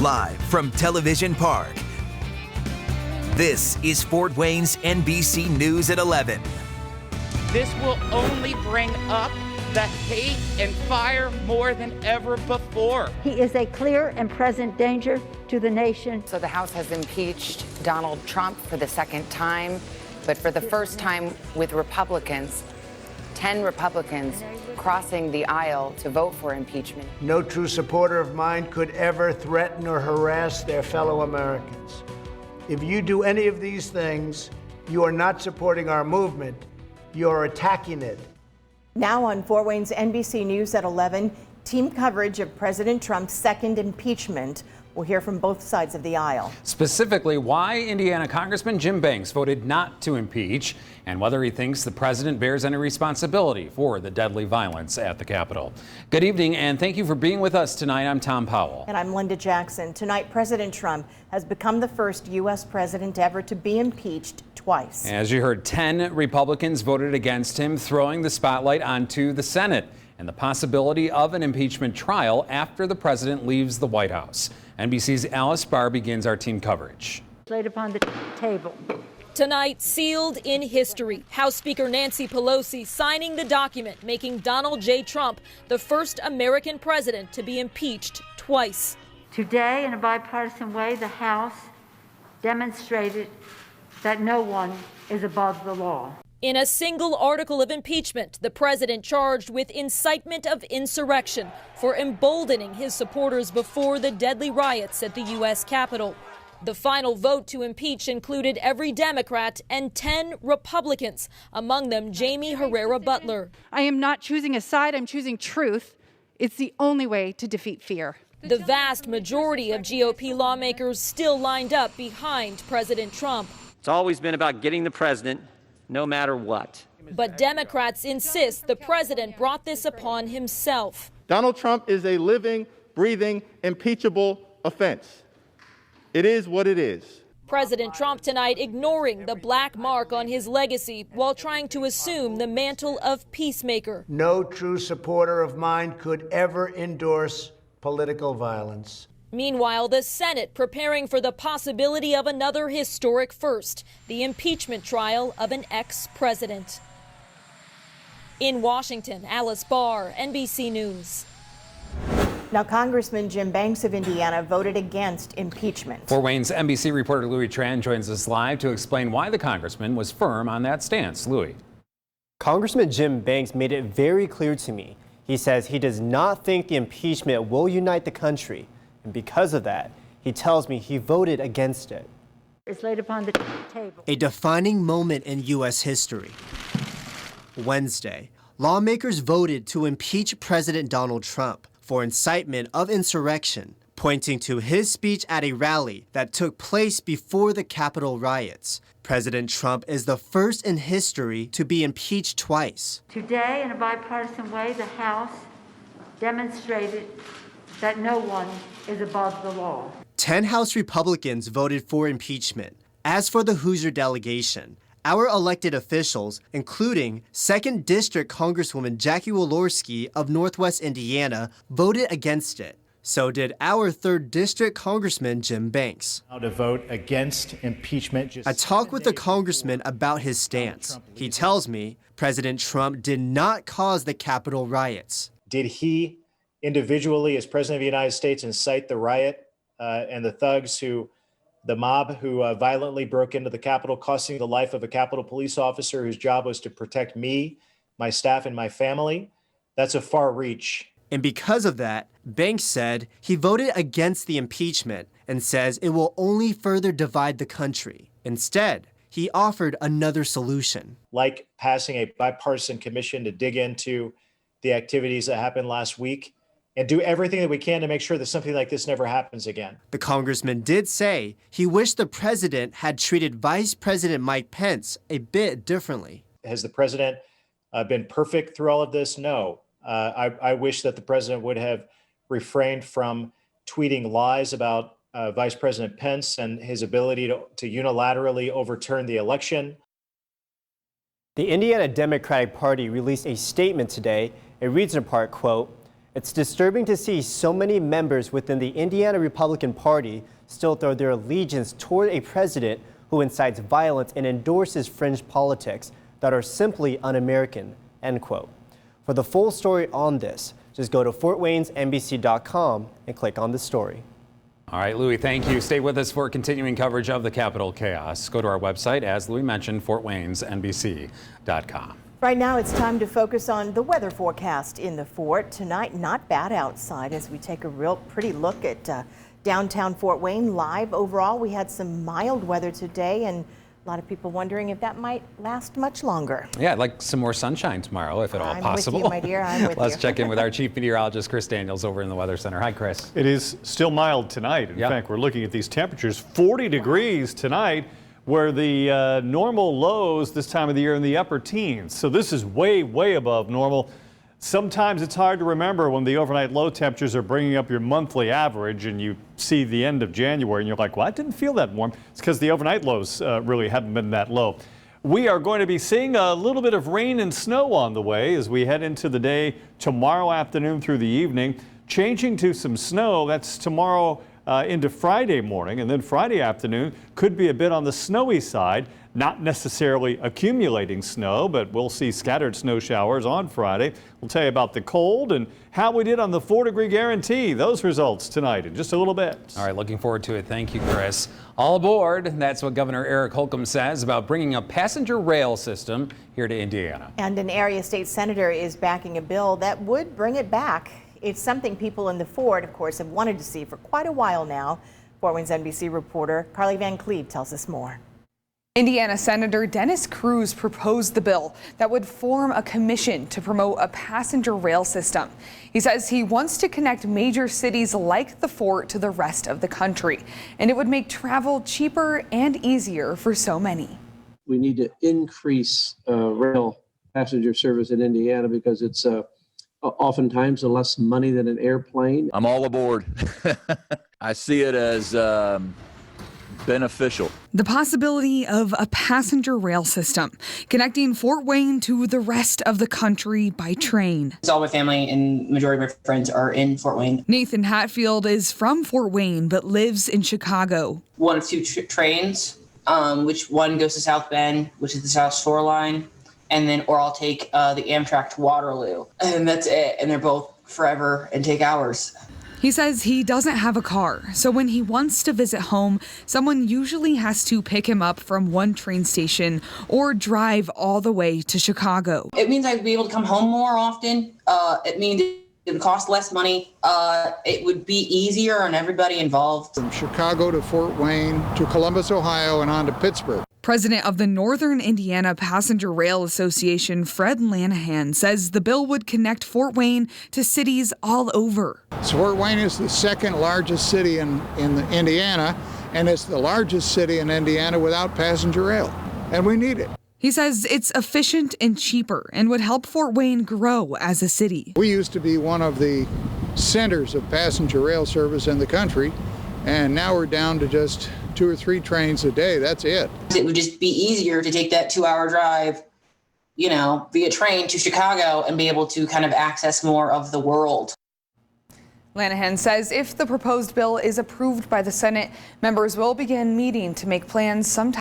Live from Television Park, this is Fort Wayne's NBC News at 11. This will only bring up the hate and fire more than ever before. He is a clear and present danger to the nation. So the House has impeached Donald Trump for the second time, but for the first time with Republicans, 10 Republicans crossing the aisle to vote for impeachment. No true supporter of mine could ever threaten or harass their fellow Americans. If you do any of these things, you are not supporting our movement, you're attacking it. Now on Fort Wayne's NBC News at 11, team coverage of President Trump's second impeachment. We'll hear from both sides of the aisle. Specifically, why Indiana Congressman Jim Banks voted not to impeach and whether he thinks the president bears any responsibility for the deadly violence at the Capitol. Good evening, and thank you for being with us tonight. I'm Tom Powell. And I'm Linda Jackson. Tonight, President Trump has become the first U.S. president ever to be impeached twice. As you heard, 10 Republicans voted against him, throwing the spotlight onto the Senate and the possibility of an impeachment trial after the president leaves the White House. NBC's Alice Barr begins our team coverage. Laid upon the table. Tonight, sealed in history, House Speaker Nancy Pelosi signing the document making Donald J. Trump the first American president to be impeached twice. Today, in a bipartisan way, the House demonstrated that no one is above the law. In a single article of impeachment, the president charged with incitement of insurrection for emboldening his supporters before the deadly riots at the U.S. Capitol. The final vote to impeach included every Democrat and 10 Republicans, among them Jamie Herrera Butler. I am not choosing a side, I'm choosing truth. It's the only way to defeat fear. The vast majority of GOP lawmakers still lined up behind President Trump. It's always been about getting the president, no matter what. But Democrats insist the president brought this upon himself. Donald Trump is a living, breathing, impeachable offense. It is what it is. President Trump tonight ignoring the black mark on his legacy while trying to assume the mantle of peacemaker. No true supporter of mine could ever endorse political violence. Meanwhile, the Senate preparing for the possibility of another historic first, the impeachment trial of an ex-president. In Washington, Alice Barr, NBC News. Now, Congressman Jim Banks of Indiana voted against impeachment. Fort Wayne's NBC reporter Louis Tran joins us live to explain why the congressman was firm on that stance. Louis. Congressman Jim Banks made it very clear to me. He says he does not think the impeachment will unite the country. And because of that, he tells me he voted against it. It's laid upon the table. A defining moment in U.S. history. Wednesday, lawmakers voted to impeach President Donald Trump for incitement of insurrection, pointing to his speech at a rally that took place before the Capitol riots. President Trump is the first in history to be impeached twice. Today, in a bipartisan way, the House demonstrated that no one is above the law. 10 House Republicans voted for impeachment. As for the Hoosier delegation, our elected officials, including 2nd District Congresswoman Jackie Walorski of Northwest Indiana, voted against it. So did our 3rd District Congressman Jim Banks. How to vote against impeachment. I talked with the congressman about his stance. He tells me President Trump did not cause the Capitol riots. Did he individually, as President of the United States, incite the riot and the mob who violently broke into the Capitol, costing the life of a Capitol police officer whose job was to protect me, my staff, and my family? That's a far reach. And because of that, Banks said he voted against the impeachment and says it will only further divide the country. Instead, he offered another solution. Like passing a bipartisan commission to dig into the activities that happened last week and do everything that we can to make sure that something like this never happens again. The congressman did say he wished the president had treated Vice President Mike Pence a bit differently. Has the president been perfect through all of this? No. I wish that the president would have refrained from tweeting lies about Vice President Pence and his ability to unilaterally overturn the election. The Indiana Democratic Party released a statement today. It reads in part, quote, It's disturbing to see so many members within the Indiana Republican Party still throw their allegiance toward a president who incites violence and endorses fringe politics that are simply un-American, end quote. For the full story on this, just go to fortwaynesnbc.com and click on the story. All right, Louis, thank you. Stay with us for continuing coverage of the Capitol chaos. Go to our website, as Louis mentioned, fortwaynesnbc.com. Right now, it's time to focus on the weather forecast in the fort. Tonight, not bad outside as we take a real pretty look at downtown Fort Wayne live. Overall, we had some mild weather today, and a lot of people wondering if that might last much longer. Yeah, I'd like some more sunshine tomorrow, if at all possible. I'm with you, my dear. I'm with you. Let's check in with our chief meteorologist, Chris Daniels, over in the Weather Center. Hi, Chris. It is still mild tonight. In fact, we're looking at these temperatures, 40 degrees tonight, where the normal lows this time of the year in the upper teens. So this is way, way above normal. Sometimes it's hard to remember when the overnight low temperatures are bringing up your monthly average and you see the end of January and you're like, well, I didn't feel that warm. It's because the overnight lows really haven't been that low. We are going to be seeing a little bit of rain and snow on the way as we head into the day tomorrow afternoon through the evening, changing to some snow. That's tomorrow into Friday morning, and then Friday afternoon could be a bit on the snowy side. Not necessarily accumulating snow, but we'll see scattered snow showers on Friday. We'll tell you about the cold and how we did on the 4-degree guarantee. Those results tonight in just a little bit. All right, looking forward to it. Thank you, Chris. All aboard. That's what Governor Eric Holcomb says about bringing a passenger rail system here to Indiana. And an area state senator is backing a bill that would bring it back. It's something people in the fort, of course, have wanted to see for quite a while now. Fort Wayne's NBC reporter Carly Van Cleve tells us more. Indiana Senator Dennis Cruz proposed the bill that would form a commission to promote a passenger rail system. He says he wants to connect major cities like the fort to the rest of the country, and it would make travel cheaper and easier for so many. We need to increase rail passenger service in Indiana because it's oftentimes less money than an airplane. I'm all aboard. I see it as beneficial. The possibility of a passenger rail system connecting Fort Wayne to the rest of the country by train. All my family and majority of my friends are in Fort Wayne. Nathan Hatfield is from Fort Wayne but lives in Chicago. One of two trains, which one goes to South Bend, which is the South Shore line, and then or I'll take the Amtrak to Waterloo, and that's it. And they're both forever and take hours. He says he doesn't have a car, so when he wants to visit home, someone usually has to pick him up from one train station or drive all the way to Chicago. It means I'd be able to come home more often. It means it would cost less money. It would be easier on everybody involved. From Chicago to Fort Wayne to Columbus, Ohio, and on to Pittsburgh. President of the Northern Indiana Passenger Rail Association, Fred Lanahan, says the bill would connect Fort Wayne to cities all over. So Fort Wayne is the second largest city in Indiana, and it's the largest city in Indiana without passenger rail, and we need it. He says it's efficient and cheaper and would help Fort Wayne grow as a city. We used to be one of the centers of passenger rail service in the country, and now we're down to just 2 or 3 trains a day. That's it. It would just be easier to take that 2-hour drive, via train to Chicago and be able to kind of access more of the world. Lanahan says if the proposed bill is approved by the Senate, members will begin meeting to make plans sometime